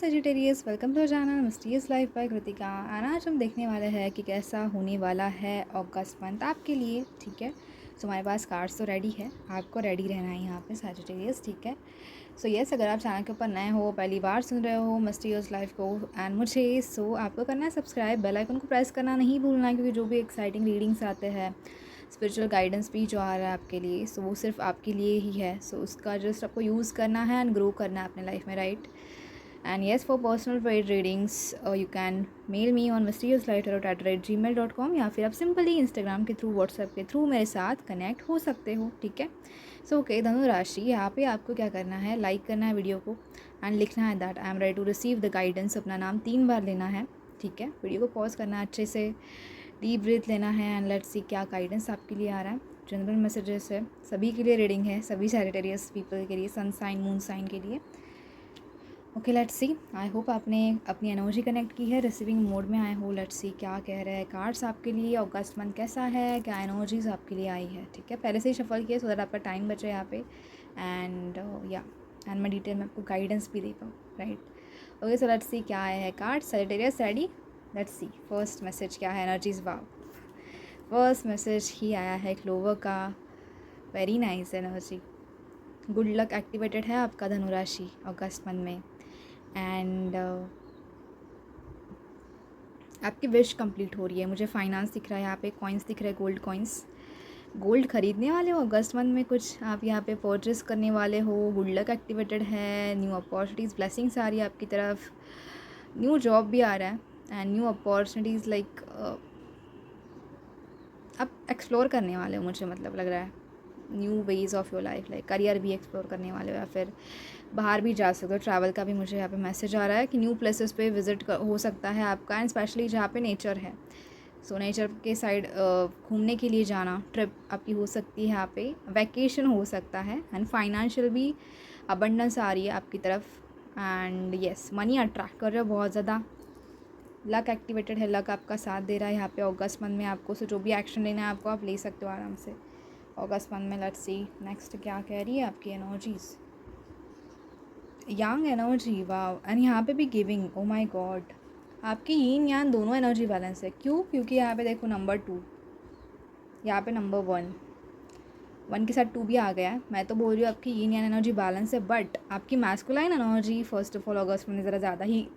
Sagittarius, welcome to channel mysterious life by Kritika. और आज हम देखने वाले हैं कि कैसा होने वाला है अगस्त मंथ आपके लिए। ठीक है, सो हमारे पास कार्ड्स तो रेडी है, आपको रेडी रहना है यहाँ पे सजिटेरियस। ठीक है, सो यस, अगर आप चैनल के ऊपर नए हो, पहली बार सुन रहे हो मिस्टीरियस लाइफ को एंड मुझे, सो आपको करना है सब्सक्राइब, बेल आइकन को प्रेस करना नहीं भूलना है, क्योंकि जो भी एक्साइटिंग रीडिंग्स आते हैं, स्पिरिचुअल गाइडेंस भी जो आ रहा है आपके लिए, सो वो सिर्फ आपके लिए ही है। सो उसका जस्ट आपको यूज़ करना है एंड ग्रो करना है अपने लाइफ में, right. And yes, for personal paid readings, you can mail me on mysteriouslightarot@gmail.com, या फिर आप सिंपली इंस्टाग्राम के थ्रू, व्हाट्सएप के थ्रू मेरे साथ कनेक्ट हो सकते हो। ठीक है, सो ओके, धनु राशि, यहाँ पे आपको क्या करना है, लाइक करना है वीडियो को एंड लिखना है that I am ready to receive the guidance. अपना नाम 3 बार लेना है। ठीक है, वीडियो को पॉज करना है, अच्छे से डीप ब्रीथ लेना है एंड लेट्स सी क्या गाइडेंस आपके लिए आ रहा है। जनरल मैसेजेस है, सभी के लिए रीडिंग है, सभी सैजिटेरियस पीपल के लिए, सन साइन मून साइन के लिए। Okay, let's see. I hope आपने अपनी एनर्जी कनेक्ट की है, रिसीविंग मोड में आए हो। लेट्स सी क्या कह रहे हैं कार्ड्स आपके लिए। अगस्त मंथ कैसा है, क्या एनर्जीज आपके लिए आई है। ठीक है, पहले से ही शफल किया सो दैट आपका टाइम बचे यहाँ पे एंड एंड मैं डिटेल में आपको गाइडेंस भी दे पाऊँ, right. Okay, so let's see क्या आया है card. Sagittarius ready, let's see first message क्या है एनर्जीज। वाव, फर्स्ट मैसेज ही आया है क्लोवर का। Very nice energy, good luck activated है आपका धनुराशि अगस्त मंथ में एंड आपकी विश कंप्लीट हो रही है। मुझे फाइनेंस दिख रहा है, यहाँ पे कॉइन्स दिख रहे हैं, गोल्ड कॉइन्स। गोल्ड खरीदने वाले हो अगस्त मंथ में, कुछ आप यहाँ पे परचेस करने वाले हो। गुड लक एक्टिवेटेड है, न्यू अपॉर्चुनिटीज़, ब्लेसिंग्स आ रही है आपकी तरफ, न्यू जॉब भी आ रहा है एंड न्यू अपॉर्चुनिटीज़ लाइक आप एक्सप्लोर करने वाले हो, मुझे मतलब लग रहा है new ways of your life, like career भी एक्सप्लोर करने वाले हो या फिर बाहर भी जा सकते हो। ट्रैवल का भी मुझे यहाँ पे मैसेज आ रहा है कि न्यू प्लेसेस पे विजिट हो सकता है आपका एंड स्पेशली जहाँ पे नेचर है। सो नेचर के साइड घूमने के लिए जाना, ट्रिप आपकी हो सकती है यहाँ पे, वैकेशन हो सकता है एंड फाइनेंशियल भी अबंडेंस आ रही है आपकी तरफ एंड यस, मनी अट्रैक्ट कर रहे हो बहुत ज़्यादा। लक एक्टिवेटेड है, लक आपका साथ दे रहा है यहाँ पे अगस्त मंथ में आपको। सो जो भी एक्शन लेना है आपको, आप ले सकते हो आराम से अगस्त मंथ में। लेट्स सी नेक्स्ट क्या कह रही है आपकी energies. Yang energy, wow, and यहाँ पे भी गिविंग। ओ माय गॉड, आपकी यीन यान दोनों एनर्जी बैलेंस है। क्यों? क्योंकि यहाँ पे देखो नंबर 2, यहाँ पे नंबर 1 के साथ 2 भी आ गया है। मैं तो बोल रही हूँ आपकी यीन यान एनर्जी बैलेंस है, बट आपकी masculine energy first of all अगस्त में ज़रा ज़्यादा ही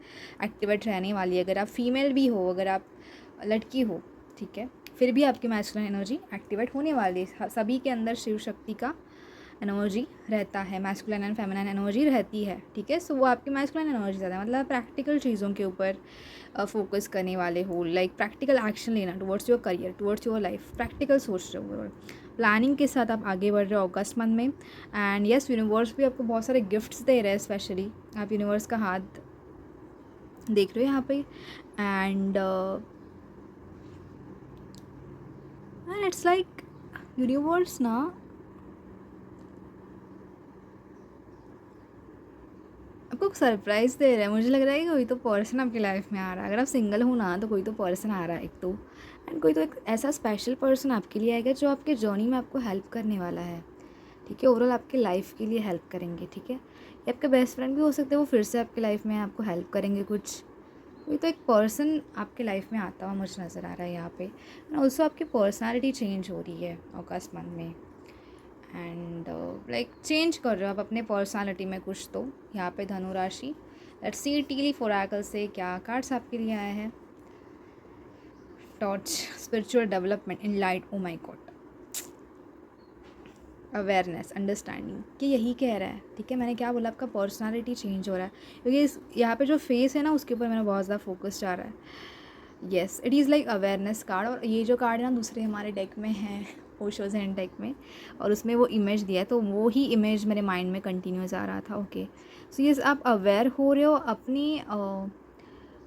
एक्टिवेट रहने वाली है। अगर आप फीमेल भी हो, अगर आप लड़की हो, ठीक है, फिर भी आपकी मैस्कुलाइन एनर्जी एक्टिवेट होने वाली है। सभी के अंदर शिव शक्ति का एनर्जी रहता है, मैस्कुलाइन एंड फेमिनाइन एनर्जी रहती है। ठीक है, सो वो आपकी मैस्कुलाइन एनर्जी ज़्यादा है, मतलब प्रैक्टिकल चीज़ों के ऊपर फोकस करने वाले हो, लाइक प्रैक्टिकल एक्शन लेना towards your career, towards your life, practical सोच रहे हो, प्लानिंग के साथ आप आगे बढ़ रहे हो अगस्त मंथ में एंड यस, यूनिवर्स भी आपको बहुत सारे गिफ्ट्स दे रहे हैं। स्पेशली आप यूनिवर्स का हाथ देख रहे हो यहाँ पे एंड इट्स लाइक यूनिवर्स ना आपको सरप्राइज़ दे रहा है। मुझे लग रहा है कि कोई तो पर्सन आपकी लाइफ में आ रहा है। अगर आप सिंगल हो ना, तो कोई तो पर्सन आ रहा है एक तो, एंड कोई तो एक ऐसा स्पेशल पर्सन आपके लिए आएगा जो आपके जर्नी में आपको हेल्प करने वाला है। ठीक है, ओवरऑल आपके लाइफ के लिए हेल्प करेंगे। ठीक है, ये आपके बेस्ट फ्रेंड भी हो सकते हैं, वो फिर से आपके लाइफ में आपको हेल्प करेंगे कुछ। कोई तो एक पर्सन आपके लाइफ में आता हुआ मुझे नज़र आ रहा है यहाँ पे। एंड ऑल्सो आपकी पर्सनैलिटी चेंज हो रही है अगस्त मंथ में एंड लाइक चेंज कर रहे हो आप अपने पर्सनालिटी में कुछ तो यहाँ पे धनु राशि। लेट्स सी टीली फोराकल से क्या कार्ड्स आपके लिए आए हैं। Torch, spiritual development, in light, oh my God, awareness, understanding, कि यही कह रहा है। ठीक है, मैंने क्या बोला, आपका पर्सनालिटी चेंज हो रहा है, क्योंकि इस यहाँ पे जो फेस है ना, उसके ऊपर मेरा बहुत ज़्यादा फोकस जा रहा है। Yes, it is like awareness card. और ये जो कार्ड है ना, दूसरे हमारे डेक में है, ओशो ज़ेन डेक में, और उसमें वो इमेज दिया है, तो वो ही इमेज मेरे माइंड में कंटिन्यूस आ रहा था। ओके, सो यस, आप अवेयर हो रहे हो अपनी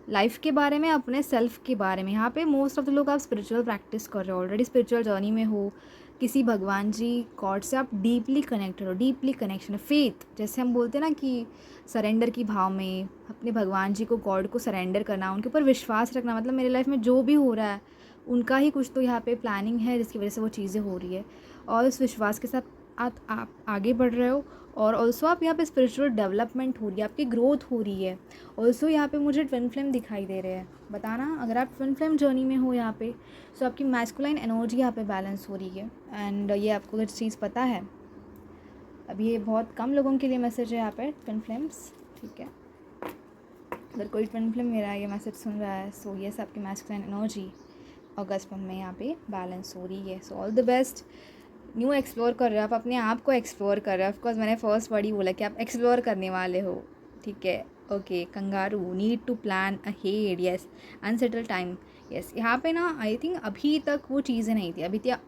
लाइफ के बारे में, अपने सेल्फ के बारे में। यहाँ पे मोस्ट ऑफ द लोग आप स्पिरिचुअल प्रैक्टिस कर रहे हो, ऑलरेडी स्पिरिचुअल जर्नी में हो, किसी भगवान जी गॉड से आप डीपली कनेक्टेड हो, डीपली कनेक्शन है, फेथ, जैसे हम बोलते हैं ना कि सरेंडर की भाव में अपने भगवान जी को, गॉड को सरेंडर करना, उनके ऊपर विश्वास रखना। मतलब मेरे लाइफ में जो भी हो रहा है उनका ही कुछ तो यहाँ पे प्लानिंग है, जिसकी वजह से वो चीज़ें हो रही है, और उस विश्वास के साथ आप आगे बढ़ रहे हो, और ऑल्सो आप यहाँ पे स्पिरिचुअल डेवलपमेंट हो रही है, आपकी ग्रोथ हो रही है। ऑल्सो यहाँ पे मुझे ट्विन फ्लेम दिखाई दे रहे हैं। बताना, अगर आप ट्विन फ्लेम जर्नी में हो यहाँ पे, तो आपकी मैस्कुलाइन एनर्जी यहाँ पे बैलेंस हो रही है। एंड ये आपको अगर चीज़ पता है, अभी ये बहुत कम लोगों के लिए मैसेज है यहाँ पे ट्विन फ्लेम्स, ठीक है। अगर कोई ट्विन फ्लेम मेरा ये मैसेज सुन रहा है, सो ये आपकी मैस्कुलाइन एनर्जी अगस्त मंथ में यहाँ पे बैलेंस हो रही है। So all the best. New explore कर रहे हो आप, अपने आप को एक्सप्लोर कर रहे हो। ऑफकोर्स मैंने फर्स्ट वर्ड ही बोला कि आप एक्सप्लोर करने वाले हो, ठीक है। Okay, kangaroo, need to plan ahead, yes. Unsettle time, yes. यहाँ पे ना आई थिंक अभी तक वो चीज़ें नहीं थी,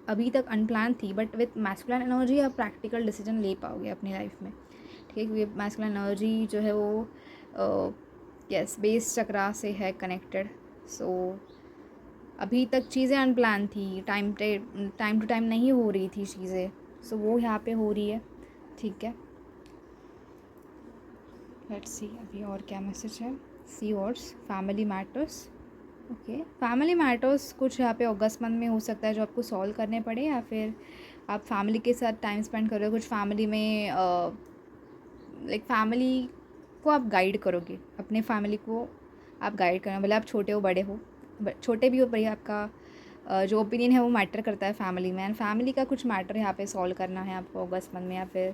अभी तक अनप्लान थी, बट विथ मैस्कुलिन एनर्जी आप प्रैक्टिकल डिसीजन ले पाओगे अपनी लाइफ में, ठीक है। क्योंकि मैस्कुलिन एनर्जी जो है वो यस बेस चक्रा से है कनेक्टेड। सो अभी तक चीज़ें अनप्लान थी, टाइम टू टाइम नहीं हो रही थी चीज़ें, सो वो यहाँ पे हो रही है, ठीक है। लेट्स सी अभी और क्या मैसेज है। See words, family matters, okay. Family matters कुछ यहाँ पे अगस्त मंथ में हो सकता है जो आपको सॉल्व करने पड़े, या फिर आप फैमिली के साथ टाइम स्पेंड कर रहे हो। कुछ फैमिली में लाइक फैमिली को आप गाइड करोगे, अपने फैमिली को आप गाइड करना, भले आप छोटे हो बड़े हो, छोटे भी हो, पर आपका जो ओपिनियन है वो मैटर करता है फैमिली में। एंड फैमिली का कुछ मैटर यहाँ पे सॉल्व करना है आपको अगस्त मंथ में, या फिर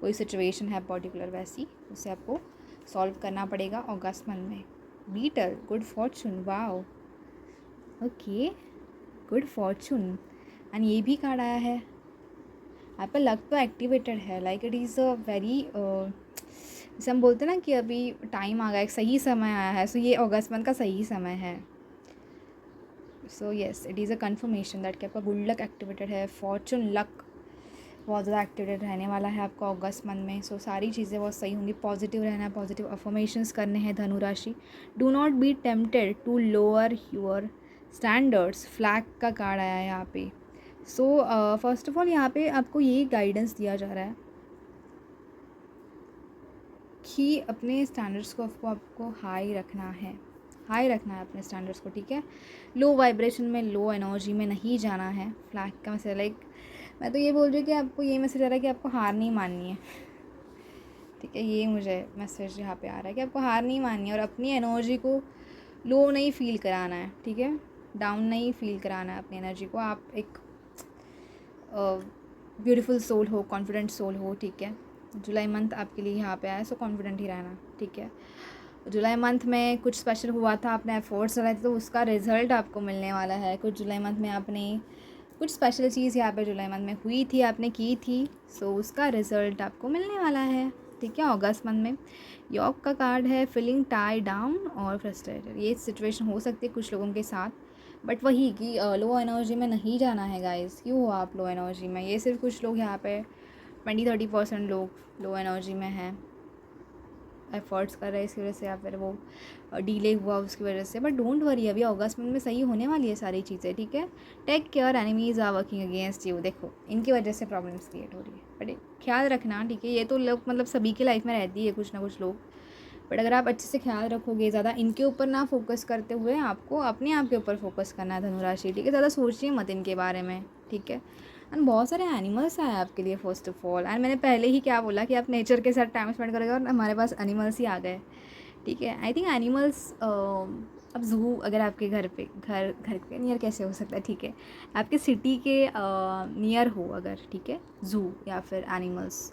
कोई सिचुएशन है पर्टिकुलर वैसी, उसे आपको सॉल्व करना पड़ेगा अगस्त मंथ में। Beetle, good fortune, wow, okay, good fortune. And ये भी कार्ड आया है, आपका लक तो एक्टिवेटेड है, like it is a very जैसे हम बोलते हैं ना कि अभी टाइम आ गया, एक सही समय आया है। सो ये अगस्त मंथ का सही समय है। So yes, it is a conformation that कि आपका गुड लक एक्टिवेटेड है, फॉर्चून लक बहुत ज़्यादा एक्टिवेटेड रहने वाला है आपका अगस्त मंथ में। सो सारी चीज़ें बहुत सही होंगी, पॉजिटिव रहना है, पॉजिटिव अफर्मेशंस करने हैं धनु राशि। Do not be tempted to lower your standards, flag का कार्ड आया है यहाँ पे। सो फर्स्ट ऑफ ऑल यहाँ पे आपको ये गाइडेंस दिया जा रहा है कि अपने स्टैंडर्ड्स को आपको हाई रखना है, अपने स्टैंडर्ड्स को, ठीक है। लो वाइब्रेशन में, लो एनर्जी में नहीं जाना है। फ्लैग का मैसेज, लाइक मैं तो ये बोल रही हूँ कि आपको ये मैसेज आ रहा है कि आपको हार नहीं माननी है, ठीक है। ये मुझे मैसेज यहाँ पे आ रहा है कि आपको हार नहीं माननी है, और अपनी एनर्जी को लो नहीं फील कराना है, ठीक है। डाउन नहीं फील कराना है अपनी एनर्जी को। आप एक ब्यूटीफुल सोल हो, कॉन्फिडेंट सोल हो, ठीक है। जुलाई मंथ आपके लिए यहाँ पे आया, सो कॉन्फिडेंट ही रहना, ठीक है। जुलाई मंथ में कुछ स्पेशल हुआ था, आपने एफर्ट्स लगाए थे, तो उसका रिज़ल्ट आपको मिलने वाला है। कुछ जुलाई मंथ में आपने कुछ स्पेशल चीज़ यहाँ पे जुलाई मंथ में हुई थी, आपने की थी, सो उसका रिज़ल्ट आपको मिलने वाला है, ठीक है। अगस्त मंथ में यॉक का कार्ड है, फीलिंग टाई डाउन और फ्रस्ट्रेटेड। ये सिचुएशन हो सकती है कुछ लोगों के साथ, बट वही कि लो एनर्जी में नहीं जाना है गाइस। क्यों हो आप लो एनर्जी में? ये सिर्फ कुछ लोग यहाँ पे 20-30% लोग लो एनर्जी में हैं, एफर्ट्स कर रहे हैं इसकी वजह से, या फिर वो डिले हुआ उसकी वजह से। बट डोंट वरी, अभी अगस्त मंथ में सही होने वाली है सारी चीज़ें, ठीक है। Take care, enemies are working against you. देखो इनकी वजह से प्रॉब्लम्स क्रिएट हो रही है, बट ख्याल रखना, ठीक है। ये तो लोग मतलब सभी की लाइफ में रहती है कुछ ना कुछ लोग, बट अगर आप अच्छे से ख्याल रखोगे, ज़्यादा इनके ऊपर ना फोकस करते हुए आपको अपने आप के ऊपर फोकस करना है धनुराशि, ठीक है। ज़्यादा सोचिए मत इनके बारे में, ठीक है। एंड बहुत सारे एनिमल्स आए आपके लिए फर्स्ट ऑफ ऑल। एंड मैंने पहले ही क्या बोला कि आप नेचर के साथ टाइम स्पेंड करोगे, और हमारे पास एनिमल्स ही आ गए, ठीक है। आई थिंक एनिमल्स, अब ज़ू अगर आपके घर के नियर कैसे हो सकता है, ठीक है, आपके सिटी के नियर हो अगर, ठीक है, ज़ू या फिर एनिमल्स,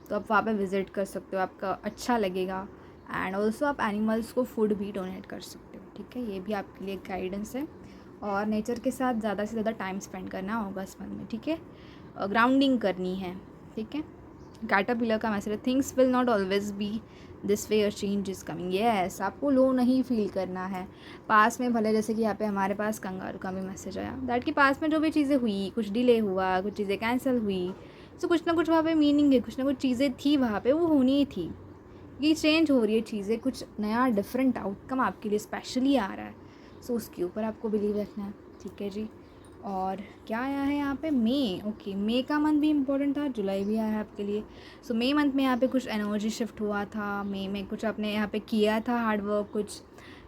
तो आप वहाँ पे विज़िट कर सकते हो, आपका अच्छा लगेगा। एंड ऑल्सो आप एनिमल्स को फूड भी डोनेट कर सकते हो, ठीक है। ये भी आपके लिए गाइडेंस है। और नेचर के साथ ज़्यादा से ज़्यादा टाइम स्पेंड करना होगा इस मंथ में, ठीक है। ग्राउंडिंग करनी है, ठीक है। कैटरपिलर का मैसेज है, things will not always be this way, और चेंज इज़ कमिंग। येस, आपको लो नहीं फील करना है पास में, भले जैसे कि यहाँ पे हमारे पास कंगारू का भी मैसेज आया दैट कि पास में जो भी चीज़ें हुई, कुछ डिले हुआ, कुछ चीज़ें कैंसिल हुई, सो कुछ ना कुछ वहाँ पे मीनिंग है, कुछ ना कुछ चीज़ें थी वहाँ पे, वो होनी ही थी। ये चेंज हो रही है चीज़ें, कुछ नया डिफरेंट आउटकम आपके लिए स्पेशली आ रहा है, सो उसके ऊपर आपको बिलीव रखना है, ठीक है जी। और क्या आया है यहाँ पे? मई, ओके। मई का मंथ भी इम्पोर्टेंट था, जुलाई भी आया है आपके लिए। सो मई मंथ में यहाँ पे कुछ एनर्जी शिफ्ट हुआ था, मई में कुछ आपने यहाँ पे किया था हार्डवर्क, कुछ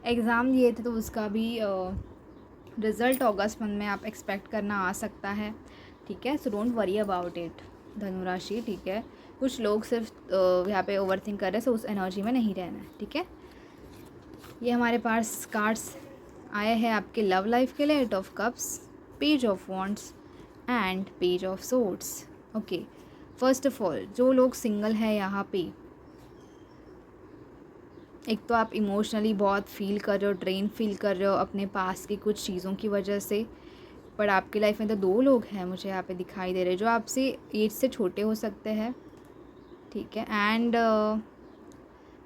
एग्ज़ाम दिए थे, तो उसका भी रिज़ल्ट अगस्त मंथ में आप एक्सपेक्ट करना आ सकता है, ठीक है। So don't worry about it, धनु राशि, ठीक है। कुछ लोग सिर्फ यहाँ पे ओवरथिंक कर रहे हैं, सो उस एनर्जी में नहीं रहना है, ठीक है। ये हमारे पास कार्ड्स आए हैं आपके लव लाइफ के लिए, eight of cups, page of wands and page of swords. Okay, first of all जो लोग सिंगल है यहाँ पे, एक तो आप इमोशनली बहुत फील कर रहे हो, ड्रेन फील कर रहे हो अपने पास की कुछ चीज़ों की वजह से। पर आपकी लाइफ में तो 2 लोग हैं मुझे यहाँ पे दिखाई दे रहे, जो आपसे एज से छोटे हो सकते हैं, ठीक है। एंड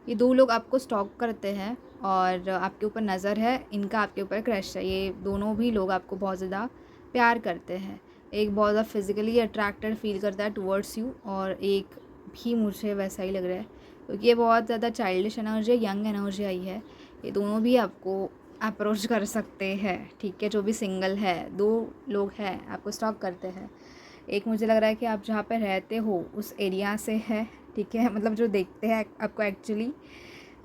ये 2 लोग आपको स्टॉक करते हैं और आपके ऊपर नज़र है, इनका आपके ऊपर क्रश है। ये दोनों भी लोग आपको बहुत ज़्यादा प्यार करते हैं। एक बहुत ज़्यादा फिज़िकली अट्रैक्टेड फील करता है टुवर्ड्स यू, और एक भी मुझे वैसा ही लग रहा है, क्योंकि ये बहुत ज़्यादा चाइल्डिश एनर्जी, यंग एनर्जी आई है। ये दोनों भी आपको अप्रोच कर सकते हैं, ठीक है। जो भी सिंगल है, 2 लोग हैं आपको स्टॉक करते हैं। एक मुझे लग रहा है कि आप जहाँ पे रहते हो उस एरिया से है, ठीक है, मतलब जो देखते हैं आपको एक्चुअली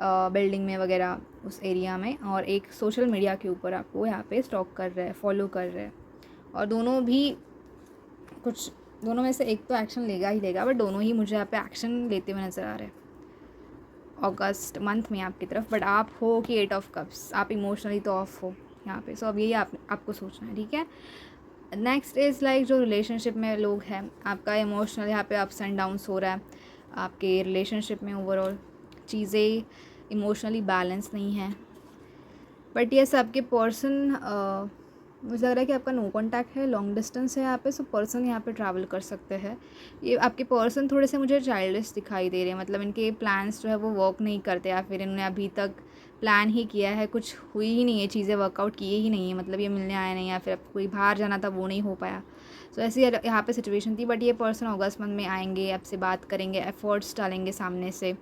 बिल्डिंग में वगैरह उस एरिया में, और एक सोशल मीडिया के ऊपर आपको यहाँ पे स्टॉक कर रहे हैं, फॉलो कर रहे हैं। और दोनों भी कुछ, दोनों में से एक तो एक्शन लेगा ही लेगा, बट दोनों ही मुझे यहाँ पे एक्शन लेते हुए नज़र आ रहे हैं अगस्त मंथ में आपकी तरफ। बट आप हो कि 8 ऑफ कप्स, आप इमोशनली तो ऑफ हो यहाँ पे। सो अब यही आपको सोचना है, ठीक है। नेक्स्ट इज़ लाइक जो रिलेशनशिप में लोग हैं, आपका इमोशनल यहाँ पे अप्स एंड डाउन्स हो रहा है आपके रिलेशनशिप में। ओवरऑल चीज़ें इमोशनली बैलेंस नहीं हैं। बट ये सबके पर्सन, मुझे लग रहा है कि आपका नो कॉन्टैक्ट है, लॉन्ग डिस्टेंस है यहाँ पे, सो पर्सन यहाँ पे ट्रैवल कर सकते हैं। ये आपके पर्सन थोड़े से मुझे चाइल्डिश दिखाई दे रहे हैं, मतलब इनके प्लान्स जो है वो वर्क नहीं करते, या फिर इन्होंने अभी तक प्लान ही किया है, कुछ हुई ही नहीं है, चीज़ें वर्कआउट किए ही नहीं है, मतलब ये मिलने आया नहीं, या फिर कोई बाहर जाना था वो नहीं हो पाया। सो ऐसी यहाँ पे सिचुएशन थी। बट ये पर्सन अगस्त मंथ में आएंगे, आपसे बात करेंगे, एफर्ट्स डालेंगे सामने से।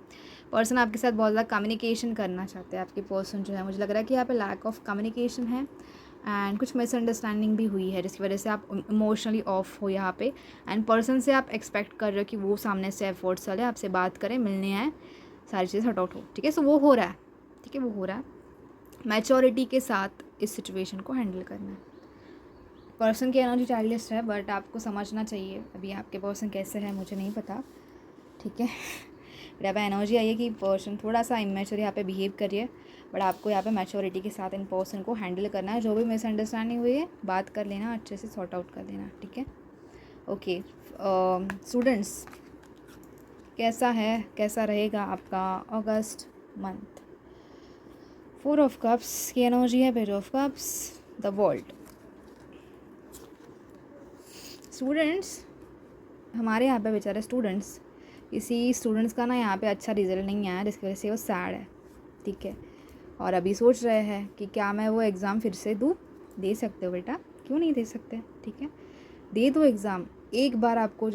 पर्सन आपके साथ बहुत ज़्यादा कम्युनिकेशन करना चाहते हैं। आपके पर्सन जो है, मुझे लग रहा है कि यहाँ पे लैक ऑफ कम्युनिकेशन है, एंड कुछ मिसअंडरस्टैंडिंग भी हुई है, जिसकी वजह से आप इमोशनली ऑफ हो यहाँ पे। एंड पर्सन से आप एक्सपेक्ट कर रहे हो कि वो सामने से एफर्ट्स डाले, आपसे बात करें, मिलने आए, सारी चीज़ें सॉर्ट आउट हो, ठीक है। सो वो हो रहा है, ठीक है, वो हो रहा है। मैच्योरिटी के साथ इस सिचुएशन को हैंडल करना है। पर्सन की एनर्जी चाइल्डिश है, बट आपको समझना चाहिए अभी आपके पर्सन कैसे है मुझे नहीं पता, ठीक है। बट यहाँ पे एनर्जी आई है कि पर्सन थोड़ा सा इमेच्योर यहाँ पे बिहेव करिए, बट आपको यहाँ पे मैच्योरिटी के साथ इन पर्सन को हैंडल करना है। जो भी मिसअंडरस्टैंडिंग हुई है, बात कर लेना, अच्छे से सॉर्ट आउट कर देना, ठीक है। ओके स्टूडेंट्स, कैसा है, कैसा रहेगा आपका अगस्त मंथ? 4 ऑफ कप्स की एनर्जी है, page of cups, the world. Students, हमारे यहाँ पे बेचारे स्टूडेंट्स, किसी स्टूडेंट्स का ना यहाँ पे अच्छा रिजल्ट नहीं आया, जिसकी वजह से वो सैड है, ठीक है। और अभी सोच रहे हैं कि क्या मैं वो एग्ज़ाम फिर से दूँ। दे सकते हो बेटा, क्यों नहीं दे सकते, ठीक है। दे दो एग्ज़ाम। एक बार आपको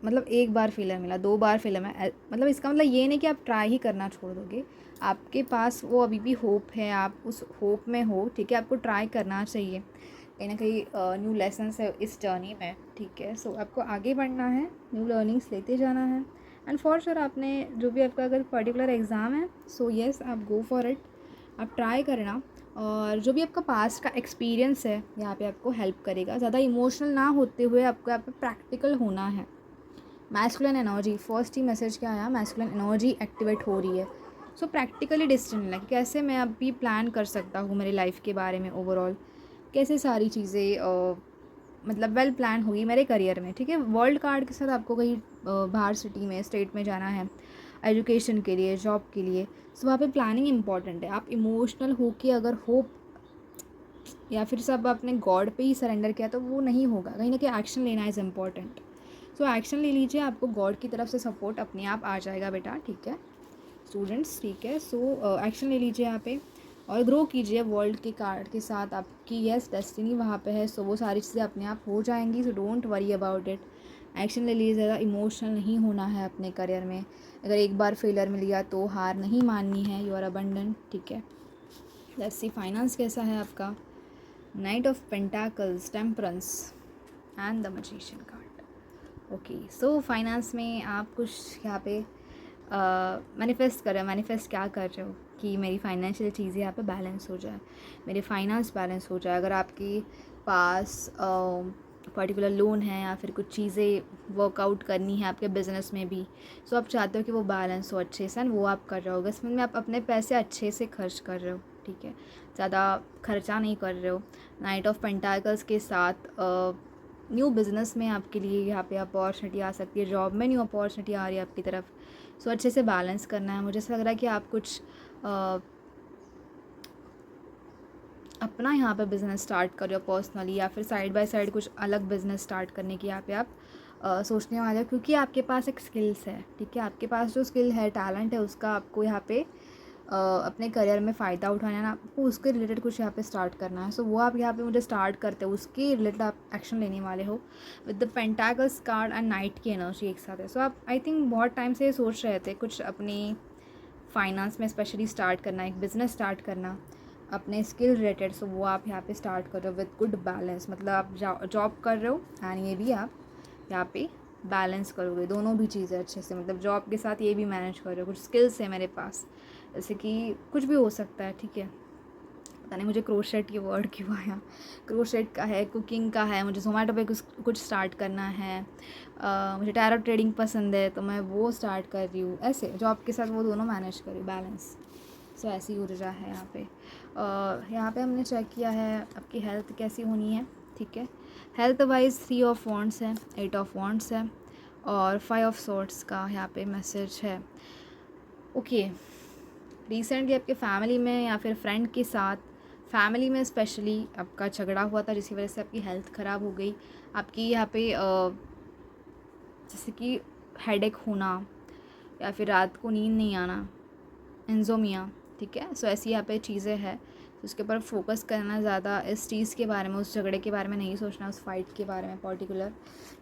मतलब एक बार फेलर मिला, 2 बार फेलर में, मतलब इसका मतलब ये नहीं कि आप ट्राई ही करना छोड़ दोगे। आपके पास वो अभी भी होप है, आप उस होप में हो, ठीक है। आपको ट्राई करना चाहिए, कहीं ना कहीं न्यू लेसन्स है इस जर्नी में, ठीक है। सो आपको आगे बढ़ना है, न्यू लर्निंग्स लेते जाना है। एंड फॉर श्योर आपने जो भी आपका अगर पर्टिकुलर एग्ज़ाम है, सो येस आप गो फॉर इट, आप ट्राई करना। और जो भी आपका पास्ट का एक्सपीरियंस है यहाँ पे आपको हेल्प करेगा। ज़्यादा इमोशनल ना होते हुए आपको यहाँ पे प्रैक्टिकल होना है। मैस्कुलिन एनर्जी, फर्स्ट ही मैसेज क्या आया, मैस्कुलिन एनर्जी एक्टिवेट हो रही है। सो प्रैक्टिकली डिसीजन है कि कैसे मैं अभी प्लान कर सकता हूँ मेरी लाइफ के बारे में, ओवरऑल कैसे सारी चीज़ें मतलब वेल प्लान होगी मेरे करियर में, ठीक है। वर्ल्ड कार्ड के साथ आपको कहीं बाहर सिटी में, स्टेट में जाना है एजुकेशन के लिए, जॉब के लिए, सो वहाँ पे प्लानिंग इंपॉर्टेंट है। आप इमोशनल हो के अगर होप या फिर सब आपने गॉड पे ही सरेंडर किया तो वो नहीं होगा, कहीं ना कहीं एक्शन लेना इज़ इम्पॉर्टेंट। सो एक्शन ले लीजिए, आपको गॉड की तरफ से सपोर्ट अपने आप आ जाएगा बेटा, ठीक है स्टूडेंट्स, ठीक है। सो एक्शन ले लीजिए यहाँ पे और ग्रो कीजिए वर्ल्ड के कार्ड के साथ। आपकी यस डेस्टिनी वहाँ पे है, सो वो सारी चीज़ें अपने आप हो जाएंगी। So don't worry about it, action ले लीजिए, ज़्यादा इमोशनल नहीं होना है अपने करियर में। अगर एक बार फेलियर मिल गया तो हार नहीं माननी है, यू आर अबंडेंट, ठीक है। लेट्स सी फाइनेंस कैसा है आपका। Night of pentacles, temperance and the magician card. Okay, so finance में आप कुछ यहाँ पे मैनिफेस्ट कर रहे हो। मैनिफेस्ट क्या कर रहे हो कि मेरी फाइनेंशियल चीज़ें यहाँ पे बैलेंस हो जाए, मेरे फाइनेंस बैलेंस हो जाए। अगर आपके पास पर्टिकुलर लोन है या फिर कुछ चीज़ें वर्कआउट करनी है आपके बिज़नेस में भी। सो आप चाहते हो कि वो बैलेंस हो अच्छे से, एंड वो आप कर रहे हो। अगस्त मंथ में आप अपने पैसे अच्छे से खर्च कर रहे हो, ठीक है, ज़्यादा खर्चा नहीं कर रहे हो। नाइट ऑफ पेंटाकल्स के साथ न्यू बिज़नेस में आपके लिए यहाँ पे अपॉर्चुनिटी आ सकती है, जॉब में न्यू अपॉर्चुनिटी आ रही है आपकी तरफ। सो अच्छे से बैलेंस करना है। मुझे ऐसा लग रहा है कि आप कुछ अपना यहाँ पे बिज़नेस स्टार्ट कर रहे हो पर्सनली, या फिर साइड बाय साइड कुछ अलग बिज़नेस स्टार्ट करने की यहाँ पे आप सोचने वाले हो, क्योंकि आपके पास एक स्किल्स है, ठीक है। आपके पास जो स्किल है, टैलेंट है, उसका आपको यहाँ पे अपने करियर में फ़ायदा उठाना है, आपको उसके रिलेटेड कुछ यहाँ पे स्टार्ट करना है। सो वो आप यहाँ पे मुझे स्टार्ट करते हो, उसके रिलेटेड आप एक्शन लेने वाले हो with the pentacles card and night की एनर्जी एक साथ है। सो आप आई थिंक बहुत टाइम से सोच रहे थे कुछ अपनी फाइनेंस में स्पेशली स्टार्ट करना, एक बिज़नेस स्टार्ट करना अपने स्किल रिलेटेड। सो वो आप यहाँ पे स्टार्ट कर रहे हो विद गुड बैलेंस, मतलब आप जॉब कर रहे हो एंड ये भी आप यहाँ पे बैलेंस करोगे, दोनों भी चीज़ें अच्छे से, मतलब जॉब के साथ ये भी मैनेज कर रहे हो। कुछ स्किल्स है मेरे पास, जैसे कि कुछ भी हो सकता है, ठीक है। पता नहीं मुझे क्रोशेट ये वर्ड क्यों आया, क्रोशेट का है, कुकिंग का है, मुझे ज़ोमैटो पे कुछ स्टार्ट करना है, मुझे टैरो ट्रेडिंग पसंद है तो मैं वो स्टार्ट कर रही हूँ। ऐसे जॉब के साथ वो दोनों मैनेज कर रही हूँ, बैलेंस। सो ऐसी ऊर्जा है यहाँ पे। यहाँ पे हमने चेक किया है आपकी हेल्थ कैसी होनी है, ठीक है। हेल्थ वाइज 3 ऑफ वॉन्ड्स है, 8 ऑफ वॉन्ड्स है और 5 ऑफ सोर्ट्स का यहाँ पे मैसेज है। ओके, रिसेंटली आपके फैमिली में या फिर फ्रेंड के साथ, फैमिली में स्पेशली आपका झगड़ा हुआ था जिसकी वजह से आपकी हेल्थ ख़राब हो गई। आपकी यहाँ पे जैसे कि हेडेक होना या फिर रात को नींद नहीं आना, इंसोमिया, ठीक है। सो ऐसी यहाँ पे चीज़ें हैं, तो उसके ऊपर फोकस करना ज़्यादा, इस चीज़ के बारे में, उस झगड़े के बारे में नहीं सोचना, उस फाइट के बारे में पर्टिकुलर,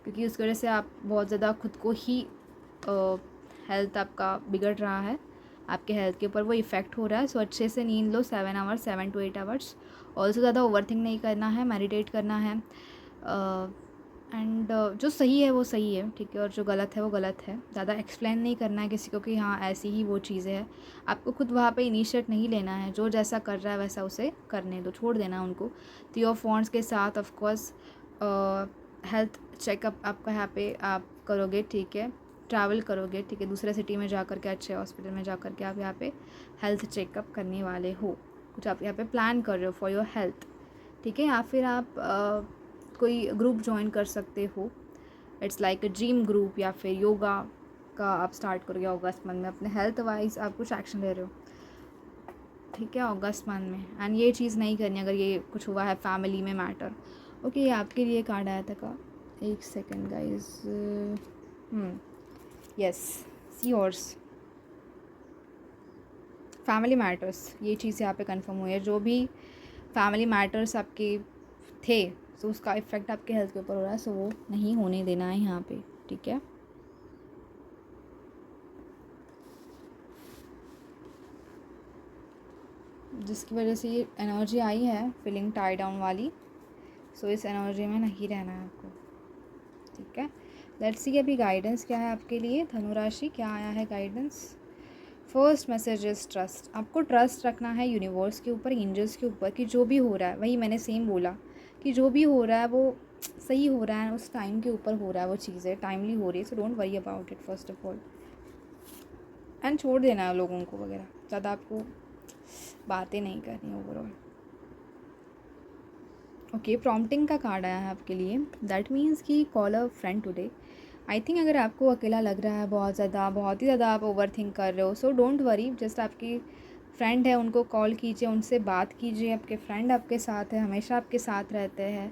क्योंकि उसकी वजह से आप बहुत ज़्यादा खुद को ही हेल्थ आपका बिगड़ रहा है, आपके हेल्थ के ऊपर वो इफ़ेक्ट हो रहा है। सो अच्छे से नींद लो, 7 आवर्स, 7 to 8 आवर्स। ऑल्सो ज़्यादा ओवर थिंक नहीं करना है, मेडिटेट करना है, एंड जो सही है वो सही है, ठीक है, और जो गलत है वो गलत है। ज़्यादा एक्सप्लेन नहीं करना है किसी को कि हाँ ऐसी ही वो चीज़ें हैं। आपको खुद वहाँ पे इनिशिएट नहीं लेना है, जो जैसा कर रहा है वैसा उसे करने दो, छोड़ देना है उनको। 3 ऑफ वॉन्ड्स के साथ ऑफ कोर्स हेल्थ चेकअप आपका यहाँ पे आप करोगे, ठीक है, ट्रैवल करोगे, ठीक है, दूसरे सिटी में जा कर के, अच्छे हॉस्पिटल में जा कर के आप यहाँ पे हेल्थ चेकअप करने वाले हो, कुछ आप यहाँ पे प्लान कर रहे हो फॉर योर हेल्थ, ठीक है। या फिर आप कोई ग्रुप ज्वाइन कर सकते हो, it's like a gym group, या फिर योगा का आप स्टार्ट करोगे अगस्त मंथ में। अपने हेल्थ वाइज आप कुछ एक्शन ले रहे हो, ठीक है, अगस्त मंथ में। एंड ये चीज़ नहीं करनी अगर ये कुछ हुआ है फैमिली में मैटर। ओके, ये आपके लिए कार्ड आया था का, एक सेकेंड गाइज, यस, सी योर्स, फैमिली मैटर्स, ये चीज़ यहाँ पे कंफर्म हुई है। जो भी फैमिली मैटर्स आपके थे, सो उसका इफ़ेक्ट आपके हेल्थ के ऊपर हो रहा है, सो वो नहीं होने देना है यहाँ पे, ठीक है। जिसकी वजह से ये एनर्जी आई है फीलिंग टाई डाउन वाली, सो इस एनर्जी में नहीं रहना है आपको, ठीक है। लेट्स सी अभी गाइडेंस क्या है आपके लिए, धनु राशि, क्या आया है guidance. First message is trust. आपको ट्रस्ट रखना है यूनिवर्स के ऊपर, एंजल्स के ऊपर, कि जो भी हो रहा है, वही मैंने सेम बोला कि जो भी हो रहा है वो सही हो रहा है, उस टाइम के ऊपर हो रहा है, वो चीज़ें टाइमली हो रही है। So don't worry about it first of all, and छोड़ देना है लोगों को वगैरह, ज़्यादा आपको बातें नहीं करनी ओवरऑल। ओके, प्रॉम्प्टिंग का कार्ड आया है आपके लिए, दैट मीन्स कि call a friend today. I think अगर आपको अकेला लग रहा है बहुत ज़्यादा, बहुत ही ज़्यादा आप ओवर थिंक कर रहे हो, सो डोंट वरी, जस्ट आपकी फ्रेंड है उनको कॉल कीजिए, उनसे बात कीजिए। आपके फ्रेंड आपके साथ है, हमेशा आपके साथ रहते हैं।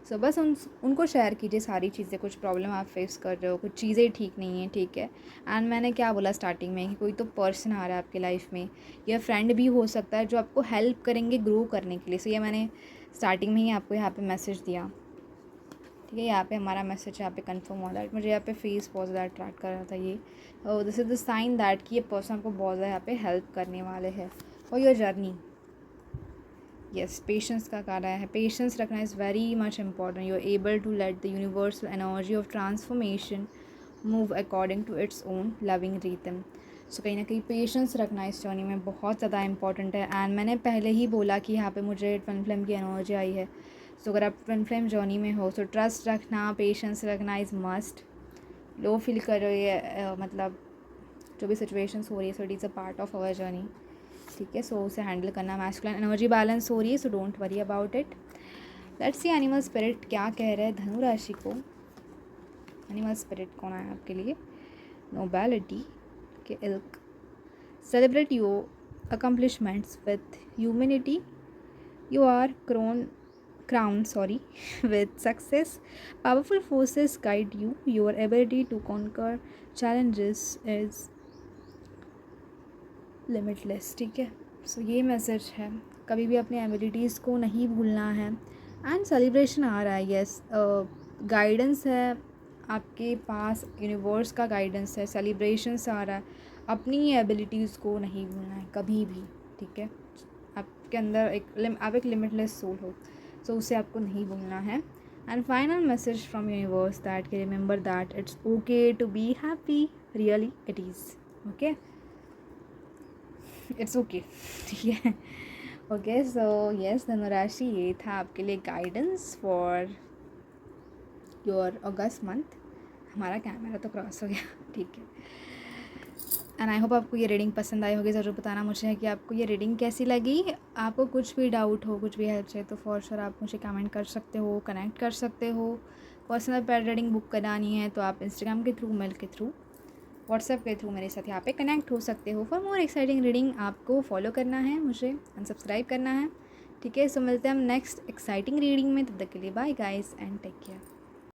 सो बस उनको शेयर कीजिए सारी चीज़ें, कुछ प्रॉब्लम आप फेस कर रहे हो, कुछ चीज़ें ठीक नहीं हैं, ठीक है। एंड मैंने क्या बोला स्टार्टिंग में कि कोई तो पर्सन आ रहा है आपके लाइफ में, या फ्रेंड भी हो सकता है जो आपको हेल्प करेंगे ग्रो करने के लिए। सो ये मैंने स्टार्टिंग में ही आपको यहाँ पे मैसेज दिया, ठीक है। यहाँ पे हमारा मैसेज यहाँ पे कंफर्म हो रहा है। मुझे यहाँ पे फेस बहुत ज़्यादा अट्रैक्ट कर रहा था ये, this is the sign that कि ये पर्सन आपको बहुत ज़्यादा यहाँ पे हेल्प करने वाले हैं for your journey. Yes, patience का कार्य है, पेशेंस रखना is very much important. You are able to let the universal energy of transformation move according to its own loving rhythm. So कहीं ना कहीं पेशेंस रखना इस जर्नी में बहुत ज़्यादा इंपॉर्टेंट है। एंड मैंने पहले ही बोला कि यहाँ पे मुझे ट्विन फ्लेम की एनर्जी आई है, सो अगर आप ट्विन फ्लेम जर्नी में हो तो ट्रस्ट रखना, पेशेंस रखना इज़ मस्ट। लो फील कर रही है मतलब जो भी सिचुएशंस हो रही है, so it is a part of our journey, ठीक है। सो उसे हैंडल करना, मैस्कुलिन एनर्जी बैलेंस हो रही है, so don't worry about it. Let's see animal spirit क्या कह रहे हैं धनु राशि को। एनिमल स्पिरिट कौन आया आपके लिए? नोबैलिटी के ilk. Celebrate your accomplishments with humanity, you are crowned with success. Powerful forces guide you. Your ability to conquer challenges is limitless, ठीक है। सो ये मैसेज है, कभी भी अपने एबिलिटीज़ को नहीं भूलना है। एंड सेलिब्रेशन आ रहा है, यस, गाइडेंस है आपके पास, यूनिवर्स का गाइडेंस है, सेलिब्रेशंस आ रहा है। अपनी एबिलिटीज़ को नहीं भूलना है कभी भी, ठीक है। आपके अंदर आप एक लिमिटलेस सोल हो, सो उसे आपको नहीं भूलना है। And final message from universe that के remember that it's okay to be happy, really it is okay, it's okay, ठीक है। ओके, सो यस धनु राशि, ये था आपके लिए guidance for your August month. हमारा कैमरा तो क्रॉस हो गया, ठीक है। एंड आई होप आपको ये रीडिंग पसंद आई होगी। ज़रूर बताना मुझे है कि आपको ये रीडिंग कैसी लगी। आपको कुछ भी डाउट हो, कुछ भी हेल्प चाहिए तो फॉर श्योर आप मुझे कमेंट कर सकते हो, कनेक्ट कर सकते हो। पर्सनल पेड रीडिंग बुक करानी है तो आप इंस्टाग्राम के थ्रू, मेल के थ्रू, व्हाट्सएप के थ्रू मेरे साथ यहाँ पे कनेक्ट हो सकते हो। फॉर मोर एक्साइटिंग रीडिंग आपको फॉलो करना है, मुझे अनसब्सक्राइब करना है, ठीक है। सो मिलते हैं हम नेक्स्ट एक्साइटिंग रीडिंग में, तब तक के लिए bye guys and take care.